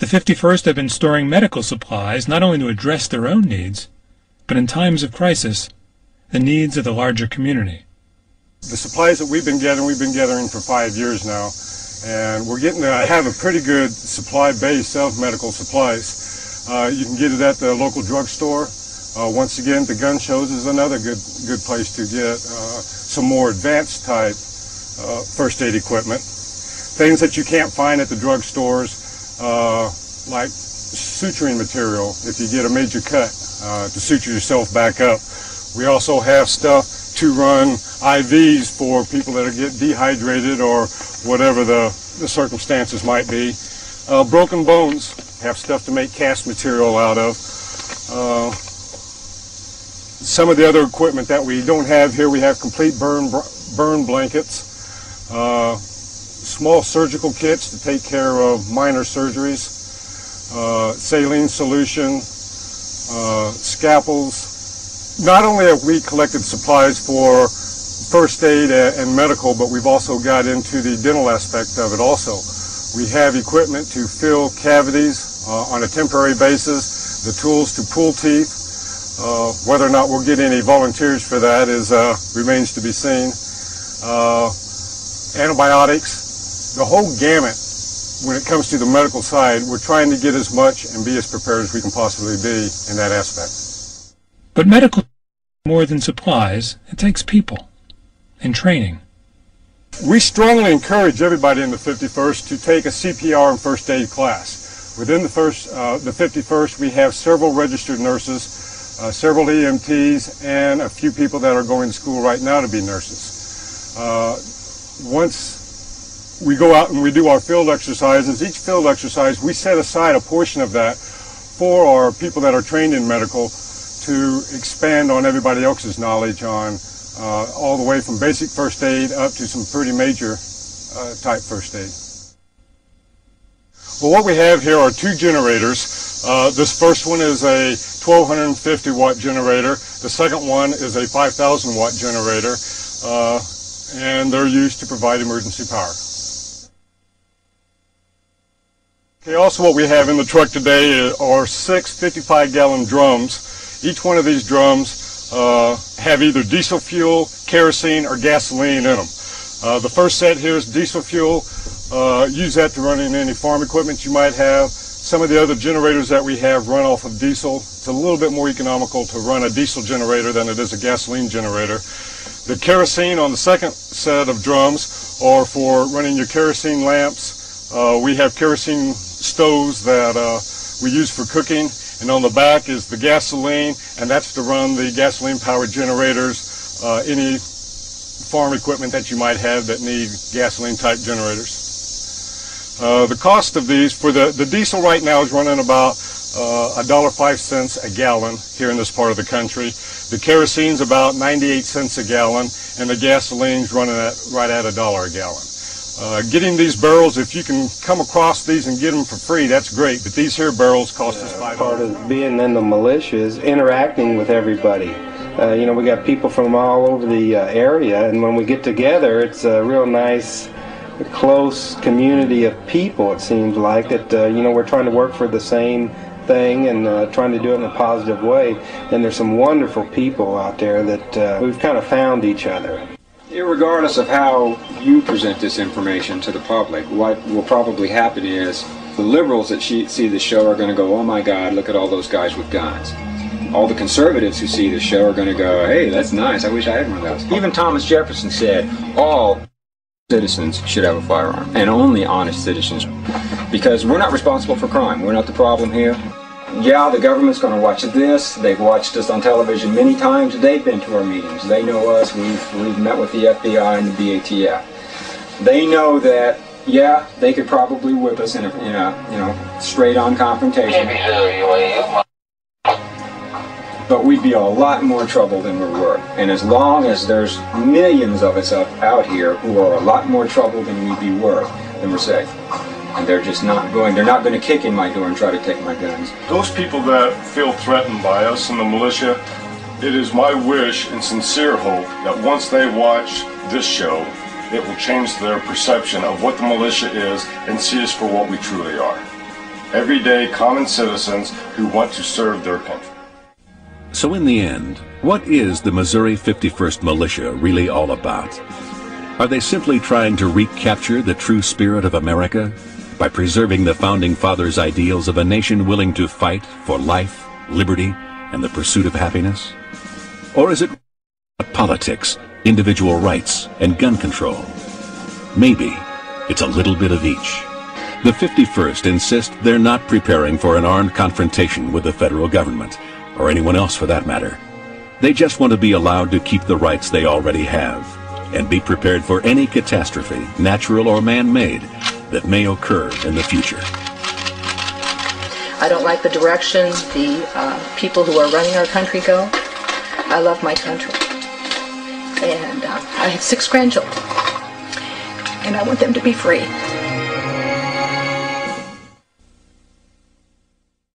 The 51st have been storing medical supplies not only to address their own needs, but in times of crisis, the needs of the larger community. The supplies that we've been gathering for 5 years now, and we're getting to have a pretty good supply base of medical supplies. You can get it at the local drugstore. Once again, the gun shows is another good place to get some more advanced type first aid equipment. Things that you can't find at the drugstores, like suturing material if you get a major cut to suture yourself back up. We also have stuff to run IVs for people that get dehydrated or whatever the circumstances might be. Broken bones, have stuff to make cast material out of. Some of the other equipment that we don't have here, we have complete burn blankets, small surgical kits to take care of minor surgeries, saline solution, scalpels. Not only have we collected supplies for first aid and medical, but we've also got into the dental aspect of it also. We have equipment to fill cavities on a temporary basis, the tools to pull teeth. Whether or not we'll get any volunteers for that remains to be seen. Antibiotics, the whole gamut. When it comes to the medical side, we're trying to get as much and be as prepared as we can possibly be in that aspect. But medical is more than supplies. It takes people and training. We strongly encourage everybody in the 51st to take a CPR and first aid class. Within the 51st, we have several registered nurses, several EMTs, and a few people that are going to school right now to be nurses. Once we go out and we do our field exercises, each field exercise, we set aside a portion of that for our people that are trained in medical to expand on everybody else's knowledge on all the way from basic first aid up to some pretty major type first aid. Well, what we have here are two generators. This first one is a 1250 watt generator. The second one is a 5000 watt generator, and they're used to provide emergency power. Okay, also what we have in the truck today are 6 55-gallon drums. Each one of these drums have either diesel fuel, kerosene, or gasoline in them. The first set here is diesel fuel. Use that to run in any farm equipment you might have. Some of the other generators that we have run off of diesel. It's a little bit more economical to run a diesel generator than it is a gasoline generator. The kerosene on the second set of drums are for running your kerosene lamps. We have kerosene stoves that we use for cooking. And on the back is the gasoline, and that's to run the gasoline-powered generators, any farm equipment that you might have that need gasoline-type generators. The cost of these, for the diesel right now is running about $1.05 a gallon here in this part of the country. The kerosene's about 98 cents a gallon, and the gasoline's running right at $1 a gallon. Getting these barrels, if you can come across these and get them for free, that's great, but these here barrels cost us $5. Part of being in the militia is interacting with everybody. You know, we got people from all over the area, and when we get together, it's a real nice, close community of people, it seems like, that, you know, we're trying to work for the same thing and trying to do it in a positive way. And there's some wonderful people out there that we've kind of found each other. Irregardless of how you present this information to the public, what will probably happen is the liberals that see this show are going to go, oh my God, look at all those guys with guns. All the conservatives who see this show are going to go, hey, that's nice, I wish I had one of those. Even Thomas Jefferson said all citizens should have a firearm, and only honest citizens, because we're not responsible for crime. We're not the problem here. Yeah, the government's going to watch this. They've watched us on television many times. They've been to our meetings. They know us. We've met with the FBI and the BATF. They know that, yeah, they could probably whip us in a straight-on confrontation. But we'd be a lot more trouble than we were. And as long as there's millions of us out here who are a lot more trouble than we'd be worth, then we're safe. And they're not going to kick in my door and try to take my guns. Those people that feel threatened by us in the militia, it is my wish and sincere hope that once they watch this show, it will change their perception of what the militia is and see us for what we truly are. everyday common citizens who want to serve their country. So in the end, what is the Missouri 51st Militia really all about? Are they simply trying to recapture the true spirit of America by preserving the Founding Fathers' ideals of a nation willing to fight for life, liberty, and the pursuit of happiness? Or is it politics, individual rights, and gun control? Maybe it's a little bit of each. The 51st insist they're not preparing for an armed confrontation with the federal government, or anyone else for that matter. They just want to be allowed to keep the rights they already have, and be prepared for any catastrophe, natural or man-made, that may occur in the future. I don't like the direction the people who are running our country go. I love my country. And I have 6 grandchildren. And I want them to be free.